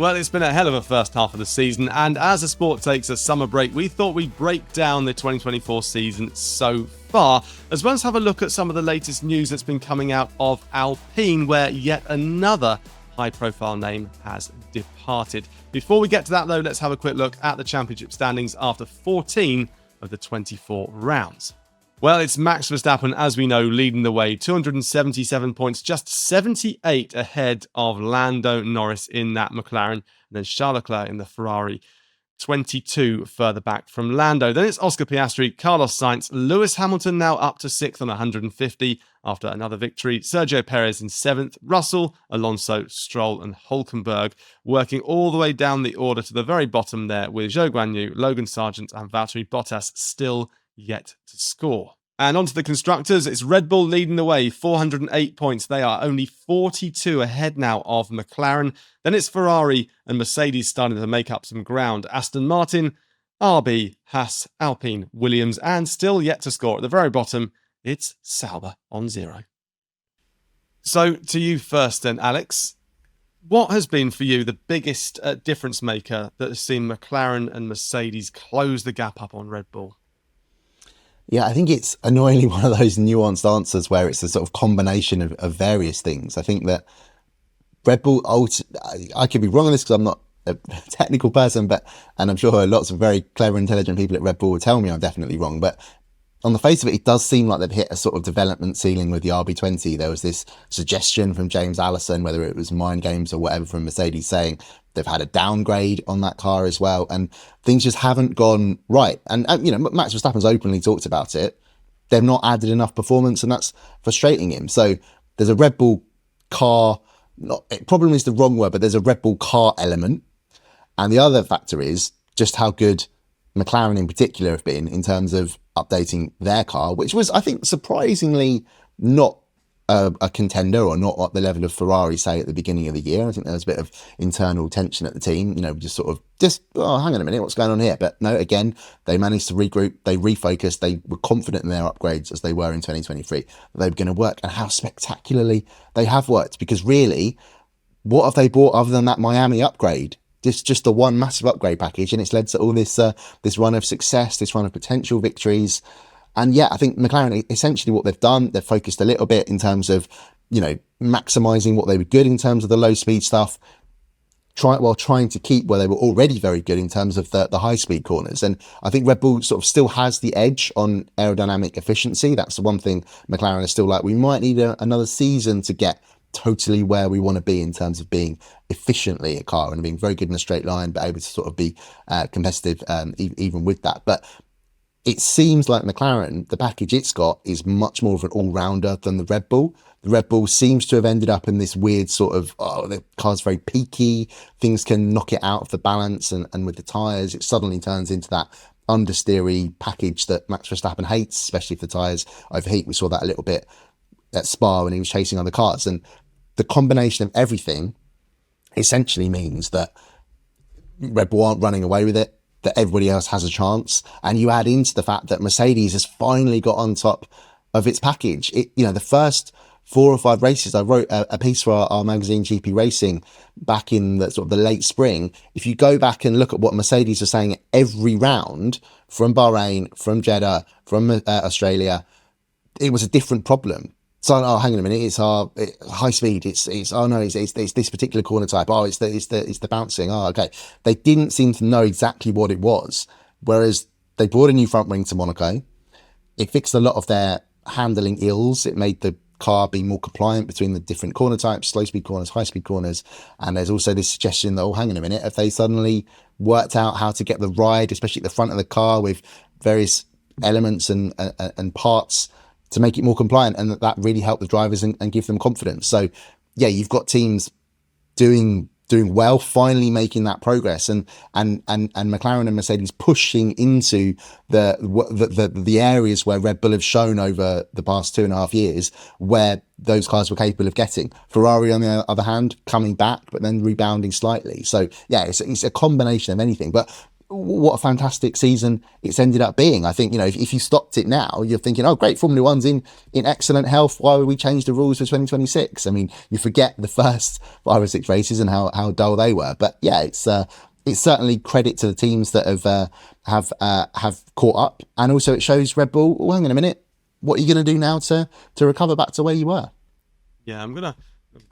Well, it's been a hell of a first half of the season, and as the sport takes a summer break, we thought we'd break down the 2024 season so far, as well as have a look at some of the latest news that's been coming out of Alpine, where yet another high-profile name has departed. Before we get to that, though, let's have a quick look at the championship standings after 14 of the 24 rounds. Well, it's Max Verstappen, as we know, leading the way, 277 points, just 78 ahead of Lando Norris in that McLaren, and then Charles Leclerc in the Ferrari, 22 further back from Lando. Then it's Oscar Piastri, Carlos Sainz, Lewis Hamilton now up to 6th on 150 after another victory, Sergio Perez in 7th, Russell, Alonso, Stroll and Hülkenberg working all the way down the order to the very bottom there with Zhou Guanyu, Logan Sargent and Valtteri Bottas still yet to score. And on to the constructors, it's Red Bull leading the way, 408 points. They are only 42 ahead now of McLaren. Then it's Ferrari and Mercedes starting to make up some ground. Aston Martin, RB, Haas, Alpine, Williams, and still yet to score at the very bottom, it's Sauber on 0. So to you first then, Alex. What has been for you the biggest difference maker that has seen McLaren and Mercedes close the gap up on Red Bull? Yeah, I think it's annoyingly one of those nuanced answers where it's a sort of combination of various things. I think that Red Bull, I could be wrong on this because I'm not a technical person, and I'm sure lots of very clever, intelligent people at Red Bull will tell me I'm definitely wrong. But on the face of it, it does seem like they've hit a sort of development ceiling with the RB20. There was this suggestion from James Allison, whether it was mind games or whatever from Mercedes, saying they've had a downgrade on that car as well, and things just haven't gone right. And you know, Max Verstappen's openly talked about it. They've not added enough performance, and that's frustrating him. So there's a Red Bull car, problem is the wrong word, but there's a Red Bull car element. And the other factor is just how good McLaren in particular have been in terms of updating their car, which was, I think, surprisingly not a contender or not at the level of Ferrari, say, at the beginning of the year. I think there was a bit of internal tension at the team, you know, hang on a minute, what's going on here? But no, again, they managed to regroup, they refocused, they were confident in their upgrades as they were in 2023, they were going to work, and how spectacularly they have worked. Because really, what have they bought other than that Miami upgrade? Just the one massive upgrade package, and it's led to all this run of success, this run of potential victories. And yeah, I think McLaren, essentially what they've done, they've focused a little bit in terms of, you know, maximising what they were good in terms of the low speed stuff, while trying to keep where they were already very good in terms of the high speed corners. And I think Red Bull sort of still has the edge on aerodynamic efficiency. That's the one thing McLaren is still like, we might need another season to get totally where we want to be in terms of being efficiently a car and being very good in a straight line, but able to sort of be competitive even with that. But it seems like McLaren, the package it's got, is much more of an all-rounder than the Red Bull. The Red Bull seems to have ended up in this weird sort of, the car's very peaky, things can knock it out of the balance, and with the tyres, it suddenly turns into that understeery package that Max Verstappen hates, especially if the tyres overheat. We saw that a little bit at Spa when he was chasing other cars. And the combination of everything essentially means that Red Bull aren't running away with it, that everybody else has a chance. And you add into the fact that Mercedes has finally got on top of its package. The first 4 or 5 races, I wrote a piece for our magazine GP Racing back in the sort of the late spring. If you go back and look at what Mercedes are saying every round, from Bahrain, from Jeddah, from Australia, it was a different problem. So, hang on a minute, it's our high speed. It's this particular corner type. It's the bouncing. Okay. They didn't seem to know exactly what it was. Whereas they brought a new front wing to Monaco. It fixed a lot of their handling ills. It made the car be more compliant between the different corner types, slow speed corners, high speed corners. And there's also this suggestion that, hang on a minute, if they suddenly worked out how to get the ride, especially at the front of the car with various elements and parts, to make it more compliant, and that really helped the drivers and give them confidence. So yeah, you've got teams doing well, finally making that progress, and McLaren and Mercedes pushing into the areas where Red Bull have shown over the past 2.5 years where those cars were capable of getting. Ferrari, on the other hand, coming back but then rebounding slightly. So yeah, it's a combination of anything. But what a fantastic season it's ended up being. I think, if you stopped it now, you're thinking, oh, great, Formula One's in excellent health. Why would we change the rules for 2026? I mean, you forget the first 5 or 6 races and how dull they were. But yeah, it's certainly credit to the teams that have caught up, and also it shows Red Bull. Oh, hang on a minute, what are you going to do now to recover back to where you were? Yeah, I'm gonna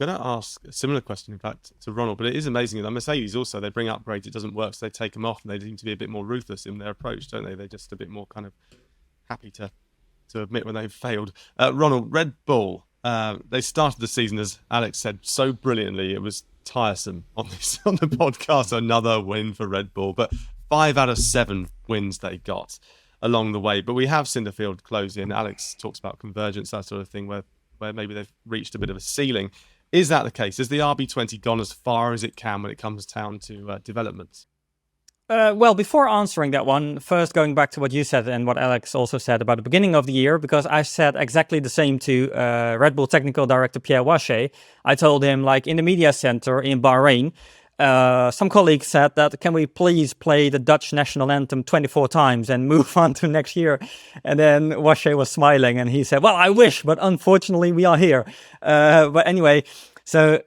ask a similar question, in fact, to Ronald. But it is amazing that Mercedes also, they bring upgrades, it doesn't work, so they take them off, and they seem to be a bit more ruthless in their approach, don't they? They're just a bit more kind of happy to admit when they've failed. Ronald, Red Bull, they started the season, as Alex said so brilliantly. It was tiresome on the podcast. Another win for Red Bull, but 5 out of 7 wins they got along the way. But we have seen the field close in. Alex talks about convergence, that sort of thing, where maybe they've reached a bit of a ceiling. Is that the case? Has the RB20 gone as far as it can when it comes down to development? Well, before answering that one, first going back to what you said and what Alex also said about the beginning of the year, because I said exactly the same to Red Bull technical director Pierre Wache. I told him, like, in the media center in Bahrain, some colleagues said that, can we please play the Dutch national anthem 24 times and move on to next year? And then Wache was smiling and he said, well, I wish, but unfortunately we are here. But anyway, so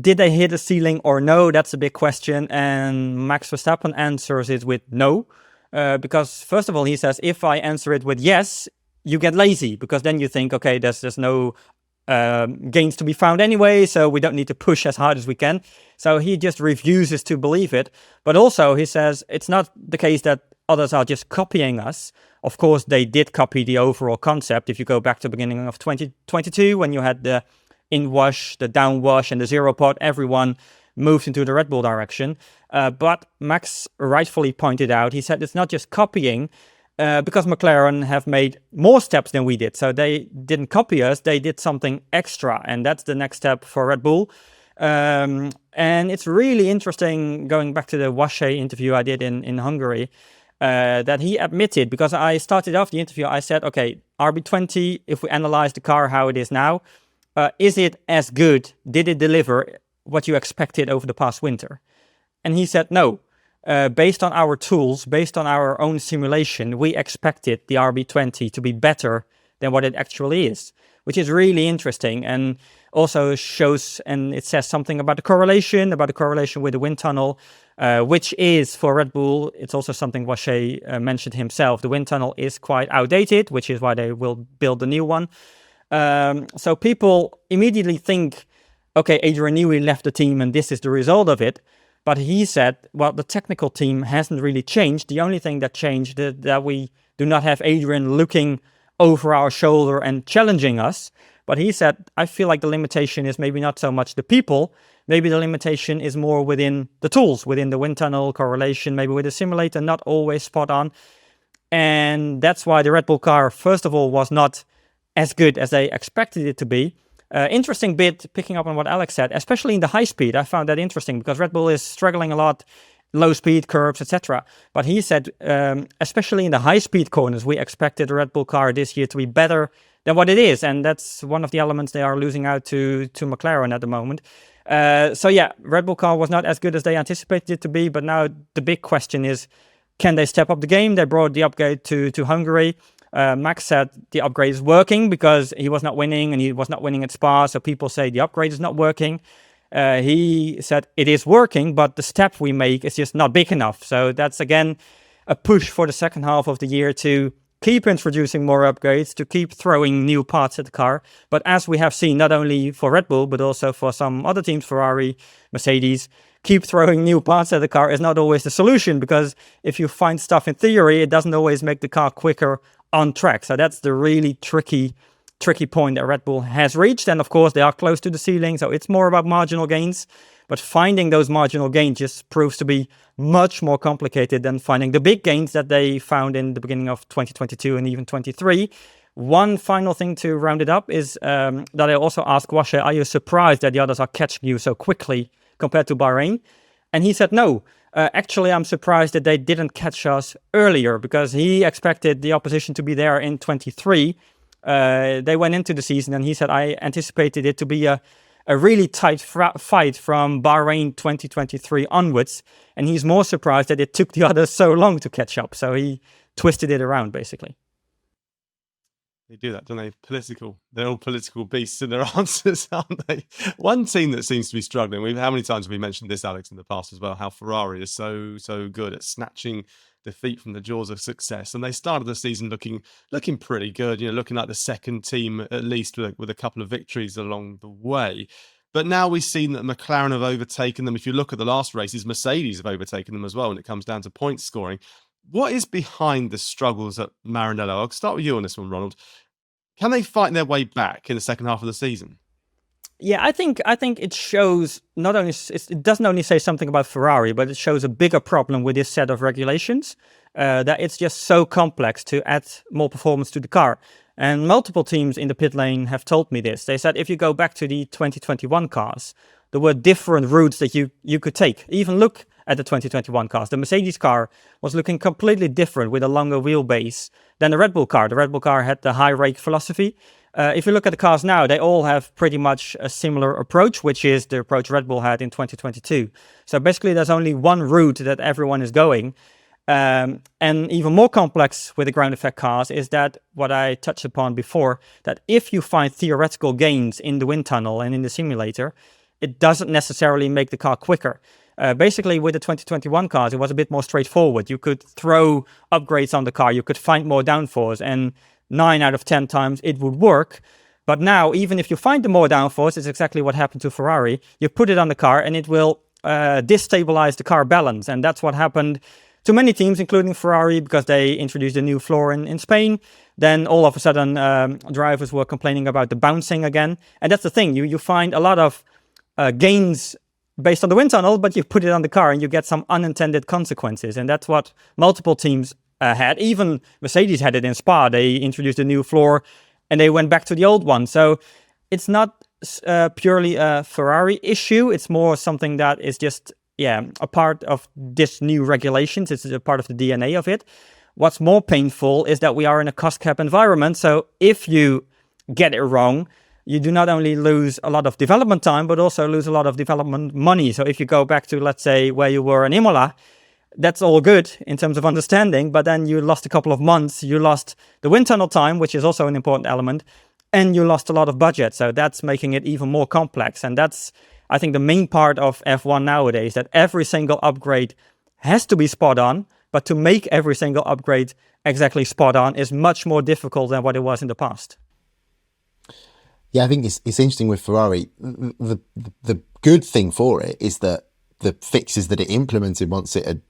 did they hit a ceiling or no? That's a big question. And Max Verstappen answers it with no. Because first of all, he says, if I answer it with yes, you get lazy, because then you think, okay, there's no gains to be found anyway, so we don't need to push as hard as we can. So he just refuses to believe it. But also he says it's not the case that others are just copying us. Of course, they did copy the overall concept. If you go back to the beginning of 2022, when you had the in-wash, the down-wash, and the zero-pod, everyone moved into the Red Bull direction. But Max rightfully pointed out, he said it's not just copying, because McLaren have made more steps than we did. So they didn't copy us, they did something extra. And that's the next step for Red Bull. And it's really interesting, going back to the Wache interview I did in Hungary, that he admitted, because I started off the interview, I said, okay, RB20, if we analyze the car how it is now, is it as good? Did it deliver what you expected over the past winter? And he said no. Based on our tools, based on our own simulation, we expected the RB20 to be better than what it actually is, which is really interesting, and also shows, and it says something about the correlation with the wind tunnel, which is, for Red Bull, it's also something Wache mentioned himself. The wind tunnel is quite outdated, which is why they will build the new one. So people immediately think, okay, Adrian Newey left the team and this is the result of it. But he said, well, the technical team hasn't really changed. The only thing that changed is that we do not have Adrian looking over our shoulder and challenging us. But he said, I feel like the limitation is maybe not so much the people. Maybe the limitation is more within the tools, within the wind tunnel correlation, maybe with the simulator, not always spot on. And that's why the Red Bull car, first of all, was not as good as they expected it to be. Interesting bit, picking up on what Alex said, especially in the high speed. I found that interesting because Red Bull is struggling a lot, low speed curbs, etc. But he said, especially in the high speed corners, we expected the Red Bull car this year to be better than what it is. And that's one of the elements they are losing out to McLaren at the moment. So yeah, Red Bull car was not as good as they anticipated it to be. But now the big question is, can they step up the game? They brought the upgrade to Hungary. Max said the upgrade is working because he was not winning and he was not winning at Spa. So people say the upgrade is not working. He said it is working, but the step we make is just not big enough. So that's again a push for the second half of the year to keep introducing more upgrades, to keep throwing new parts at the car. But as we have seen, not only for Red Bull, but also for some other teams, Ferrari, Mercedes, keep throwing new parts at the car is not always the solution, because if you find stuff in theory, it doesn't always make the car quicker on track. So that's the really tricky point that Red Bull has reached. And of course, they are close to the ceiling, so it's more about marginal gains. But finding those marginal gains just proves to be much more complicated than finding the big gains that they found in the beginning of 2022 and even 23. One final thing to round it up is that I also asked Wache, are you surprised that the others are catching you so quickly compared to Bahrain? And he said no. Actually, I'm surprised that they didn't catch us earlier, because he expected the opposition to be there in 23. They went into the season and he said, I anticipated it to be a a really tight fight from Bahrain 2023 onwards, and he's more surprised that it took the others so long to catch up. So he twisted it around, basically. They do that, don't they? Political. They're all political beasts in their answers, aren't they? One team that seems to be struggling. How many times have we mentioned this, Alex, in the past as well? How Ferrari is so good at snatching defeat from the jaws of success, and they started the season looking pretty good. Looking like the second team at least with a couple of victories along the way. But now we've seen that McLaren have overtaken them. If you look at the last races, Mercedes have overtaken them as well when it comes down to point scoring. What is behind the struggles at Maranello? I'll start with you on this one, Ronald. Can they fight their way back in the second half of the season? Yeah, I think it shows it doesn't only say something about Ferrari, but it shows a bigger problem with this set of regulations, that it's just so complex to add more performance to the car. And multiple teams in the pit lane have told me this. They said if you go back to the 2021 cars, there were different routes that you could take. Even look at the 2021 cars. The Mercedes car was looking completely different with a longer wheelbase than the Red Bull car. The Red Bull car had the high rake philosophy. If you look at the cars now, they all have pretty much a similar approach, which is the approach Red Bull had in 2022. So basically, there's only one route that everyone is going. And even more complex with the ground effect cars is that what I touched upon before, that if you find theoretical gains in the wind tunnel and in the simulator, it doesn't necessarily make the car quicker. Basically, with the 2021 cars, it was a bit more straightforward. You could throw upgrades on the car, you could find more downforce, and 9 out of 10 times it would work. But now, even if you find the more downforce, it's exactly what happened to Ferrari. You put it on the car and it will destabilize the car balance. And that's what happened to many teams, including Ferrari, because they introduced a new floor in Spain. Then all of a sudden, drivers were complaining about the bouncing again. And that's the thing, you find a lot of gains based on the wind tunnel, but you put it on the car and you get some unintended consequences. And that's what multiple teams had. Even Mercedes had it in Spa. They introduced a new floor and they went back to the old one. So it's not purely a Ferrari issue. It's more something that is just, a part of this new regulations. It's a part of the DNA of it. What's more painful is that we are in a cost cap environment. So if you get it wrong, you do not only lose a lot of development time, but also lose a lot of development money. So if you go back to, let's say, where you were in Imola, that's all good in terms of understanding, but then you lost a couple of months, you lost the wind tunnel time, which is also an important element, and you lost a lot of budget. So that's making it even more complex. And that's, I think, the main part of F1 nowadays, that every single upgrade has to be spot on, but to make every single upgrade exactly spot on is much more difficult than what it was in the past. Yeah, I think it's interesting with Ferrari. The good thing for it is that the fixes that it implemented once it had,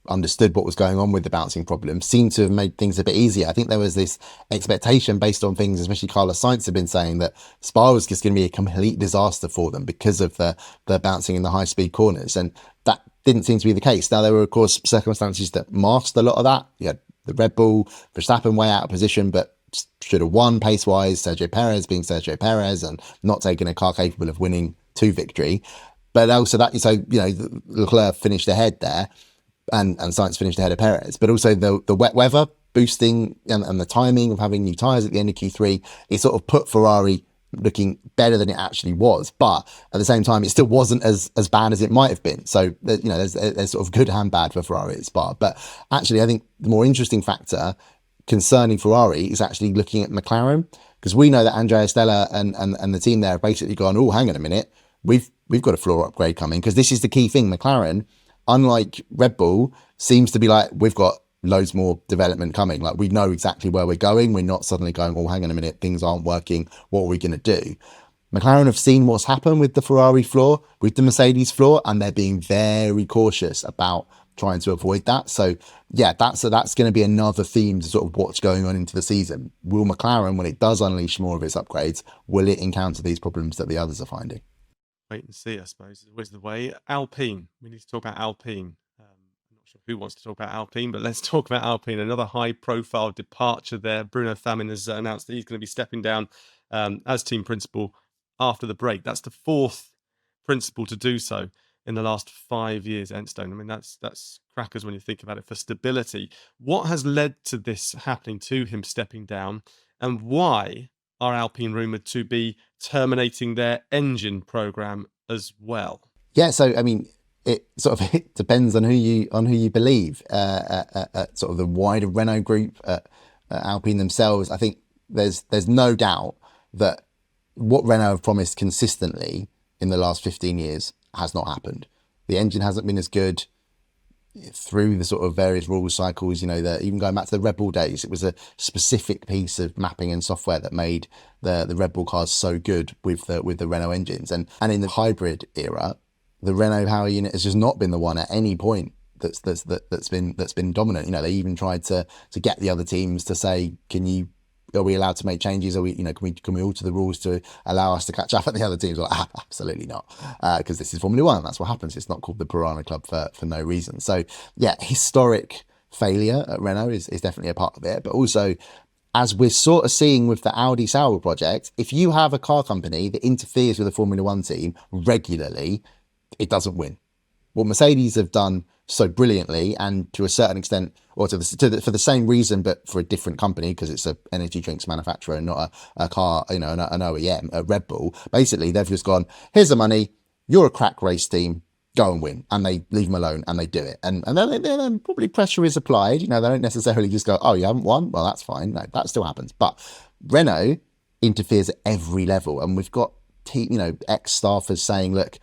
understood what was going on with the bouncing problem seemed to have made things a bit easier. I think there was this expectation based on things, especially Carlos Sainz had been saying, that Spa was just going to be a complete disaster for them because of the bouncing in the high speed corners. And that didn't seem to be the case. Now, there were, of course, circumstances that masked a lot of that. You had the Red Bull, Verstappen way out of position, but should have won pace-wise, Sergio Perez being Sergio Perez and not taking a car capable of winning to victory. But also Leclerc finished ahead there and Sainz finished ahead of Perez. But also the wet weather boosting and the timing of having new tyres at the end of Q3, it sort of put Ferrari looking better than it actually was. But at the same time, it still wasn't as bad as it might have been. So, there's sort of good and bad for Ferrari at Spa. But actually, I think the more interesting factor concerning Ferrari is actually looking at McLaren, because we know that Andrea Stella and the team there have basically gone, oh, hang on a minute, we've got a floor upgrade coming, because this is the key thing. McLaren, unlike Red Bull, seems to be like, we've got loads more development coming. Like, we know exactly where we're going. We're not suddenly going, oh, hang on a minute, things aren't working. What are we going to do? McLaren have seen what's happened with the Ferrari floor, with the Mercedes floor, and they're being very cautious about trying to avoid that. So yeah, that's going to be another theme to sort of what's going on into the season. Will McLaren, when it does unleash more of its upgrades, will it encounter these problems that the others are finding? Wait and see, I suppose, is always the way. Alpine, we need to talk about Alpine. I'm not sure who wants to talk about Alpine, but let's talk about Alpine. Another high-profile departure there. Bruno Famin has announced that he's going to be stepping down as team principal after the break. That's the fourth principal to do so in the last 5 years, Enstone. I mean, that's crackers when you think about it for stability. What has led to this happening, to him stepping down, and why are Alpine rumoured to be terminating their engine programme as well? Yeah, so I mean, it sort of it depends on who you believe. Sort of the wider Renault group, Alpine themselves. I think there's no doubt that what Renault have promised consistently in the last 15 years has not happened. The engine hasn't been as good through the sort of various rule cycles. Even going back to the Red Bull days, it was a specific piece of mapping and software that made the Red Bull cars so good with the Renault engines. And in the hybrid era, the Renault power unit has just not been the one at any point that's been dominant. They even tried to get the other teams to say, are we allowed to make changes? Can we alter the rules to allow us to catch up at the other teams? Like, absolutely not, because this is Formula One. That's what happens. It's not called the Piranha Club for no reason. So yeah, historic failure at Renault is definitely a part of it. But also, as we're sort of seeing with the Audi Sauber project, if you have a car company that interferes with a Formula One team regularly, it doesn't win. What Mercedes have done so brilliantly, and to a certain extent, or for the same reason, but for a different company, because it's an energy drinks manufacturer and not a car, an OEM, a Red Bull. Basically, they've just gone, here's the money, you're a crack race team, go and win. And they leave them alone and they do it. And then probably pressure is applied. They don't necessarily just go, oh, you haven't won? Well, that's fine. No, that still happens. But Renault interferes at every level. And we've got ex-staffers saying, look,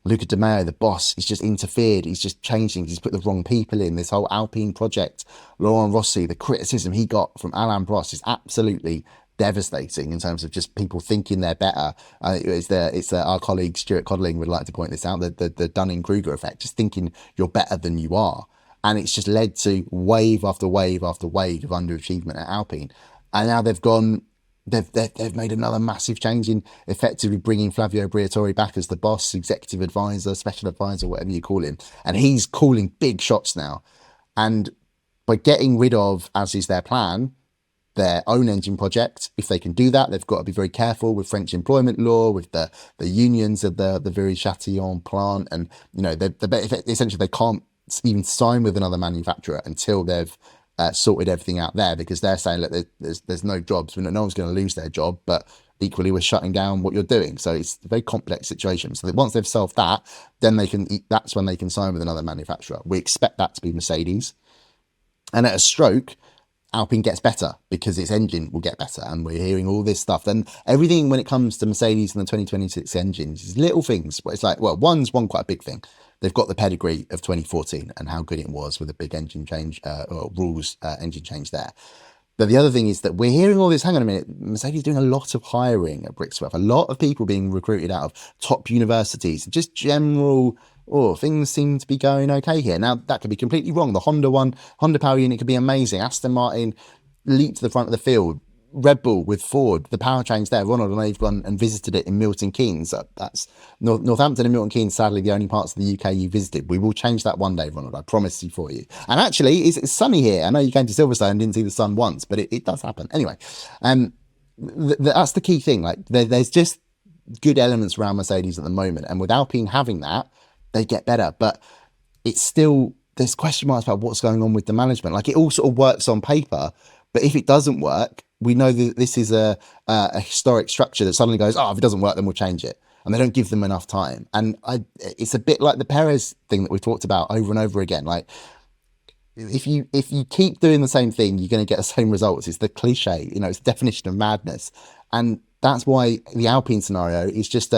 Luca Di Maio, the boss, he's just interfered. He's just changed things. He's put the wrong people in. This whole Alpine project, Laurent Rossi, the criticism he got from Alain Prost is absolutely devastating in terms of just people thinking they're better. It's our colleague Stuart Codling would like to point this out, the Dunning-Kruger effect, just thinking you're better than you are. And it's just led to wave after wave after wave of underachievement at Alpine. And now they've made another massive change in effectively bringing Flavio Briatore back as the boss, executive advisor, special advisor, whatever you call him. And he's calling big shots now. And by getting rid of, as is their plan, their own engine project, if they can do that, they've got to be very careful with French employment law, with the unions of the Viry-Châtillon plant. And, essentially they can't even sign with another manufacturer until they've sorted everything out there, because they're saying, look, there's no jobs, no one's going to lose their job, but equally we're shutting down what you're doing. So it's a very complex situation. So that once they've solved that, then that's when they can sign with another manufacturer. We expect that to be Mercedes. And at a stroke, Alpine gets better because its engine will get better. And we're hearing all this stuff. And everything when it comes to Mercedes and the 2026 engines is little things. But it's like, well, one quite a big thing. They've got the pedigree of 2014 and how good it was with a big engine change, engine change there. But the other thing is that we're hearing all this, hang on a minute, Mercedes doing a lot of hiring at Brixworth, a lot of people being recruited out of top universities, just general, things seem to be going okay here. Now, that could be completely wrong. The Honda power unit could be amazing. Aston Martin leaped to the front of the field. Red Bull with Ford, the power change there. Ronald, I know you've gone and visited it in Milton Keynes. That's Northampton and Milton Keynes, sadly, the only parts of the UK you visited. We will change that one day, Ronald. I promise you for you. And actually, it's sunny here. I know you came to Silverstone and didn't see the sun once, but it does happen. Anyway, that's the key thing. Like there's just good elements around Mercedes at the moment. And with Alpine having that, they get better. But it's still, there's question marks about what's going on with the management. Like it all sort of works on paper, but if it doesn't work, we know that this is a historic structure that suddenly goes, if it doesn't work, then we'll change it. And they don't give them enough time. And it's a bit like the Perez thing that we've talked about over and over again. Like if you keep doing the same thing, you're going to get the same results. It's the cliche, it's the definition of madness. And that's why the Alpine scenario is just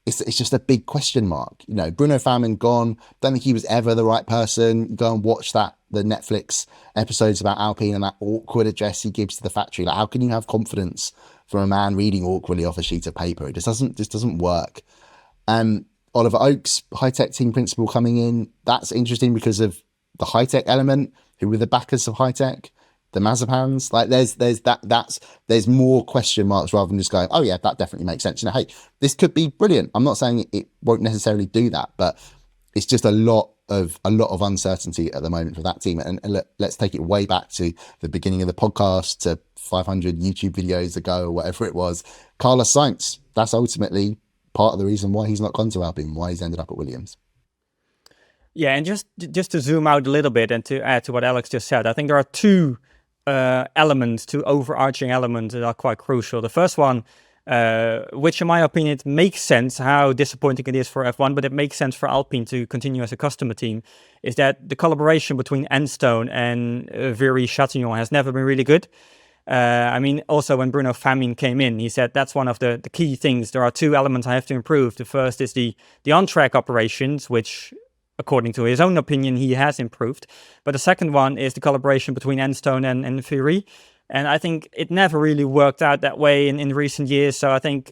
it's just a big question mark. Bruno Famin gone. Don't think he was ever the right person. Go and watch the Netflix episodes about Alpine and that awkward address he gives to the factory. Like, how can you have confidence from a man reading awkwardly off a sheet of paper? It just doesn't work. Oliver Oakes, high-tech team principal coming in. That's interesting because of the high-tech element. Who were the backers of high-tech? The Mazepans. Like there's more question marks rather than just going, oh yeah, that definitely makes sense. Hey, this could be brilliant. I'm not saying it won't necessarily do that, but it's just a lot of uncertainty at the moment for that team. And let's take it way back to the beginning of the podcast, to 500 YouTube videos ago or whatever it was. Carlos Sainz. That's ultimately part of the reason why he's not gone to Alpine, why he's ended up at Williams. Yeah, and just to zoom out a little bit and to add to what Alex just said, I think there are two elements, two overarching elements that are quite crucial. The first one, which in my opinion it makes sense how disappointing it is for F1, but it makes sense for Alpine to continue as a customer team, is that the collaboration between Enstone and Viry-Châtillon has never been really good. I mean, also when Bruno Famin came in, he said that's one of the key things. There are two elements I have to improve. The first is the on-track operations, which according to his own opinion, he has improved. But the second one is the collaboration between Enstone and Viry. And I think it never really worked out that way in recent years. So I think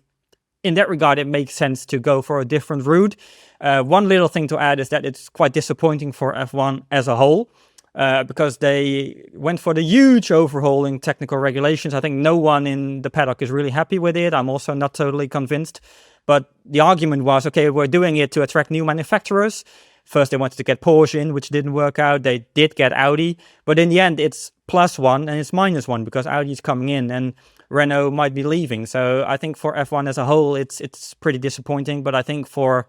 in that regard, it makes sense to go for a different route. One little thing to add is that it's quite disappointing for F1 as a whole. Because they went for the huge overhaul in technical regulations. I think no one in the paddock is really happy with it. I'm also not totally convinced. But the argument was, okay, we're doing it to attract new manufacturers. First, they wanted to get Porsche in, which didn't work out. They did get Audi. But in the end, it's +1 and it's -1 because Audi is coming in and Renault might be leaving. So I think for F1 as a whole, it's pretty disappointing. But I think for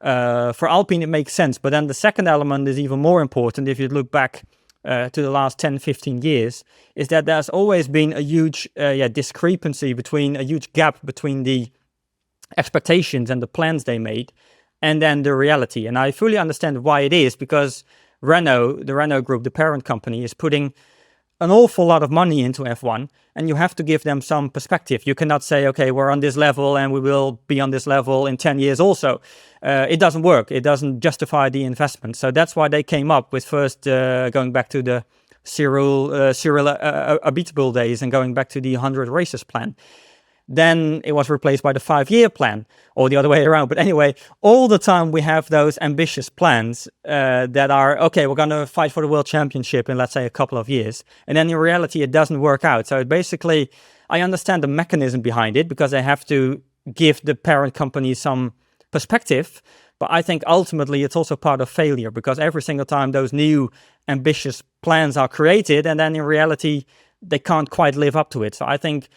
Alpine, it makes sense. But then the second element is even more important. If you look back to the last 10, 15 years, is that there's always been a huge discrepancy between, a huge gap between the expectations and the plans they made and then the reality. And I fully understand why it is, because Renault, the Renault Group, the parent company, is putting an awful lot of money into F1, and you have to give them some perspective. You cannot say, okay, we're on this level and we will be on this level in 10 years also. It doesn't work. It doesn't justify the investment. So that's why they came up with first going back to the Cyril Abiteboul days and going back to the 100 races plan. Then it was replaced by the 5-year plan, or the other way around. But anyway, all the time we have those ambitious plans that are, okay, we're going to fight for the world championship in, let's say, a couple of years. And then in reality, it doesn't work out. So basically, I understand the mechanism behind it because they have to give the parent company some perspective. But I think ultimately it's also part of failure, because every single time those new ambitious plans are created, and then in reality, they can't quite live up to it. So I think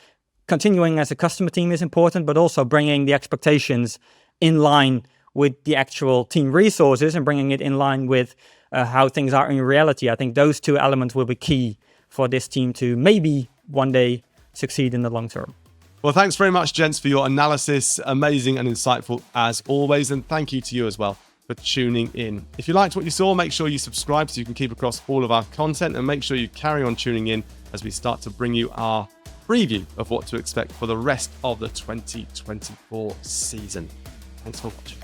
continuing as a customer team is important, but also bringing the expectations in line with the actual team resources and bringing it in line with how things are in reality. I think those two elements will be key for this team to maybe one day succeed in the long term. Well, thanks very much, gents, for your analysis. Amazing and insightful as always. And thank you to you as well for tuning in. If you liked what you saw, make sure you subscribe so you can keep across all of our content, and make sure you carry on tuning in as we start to bring you our preview of what to expect for the rest of the 2024 season. Thanks for watching.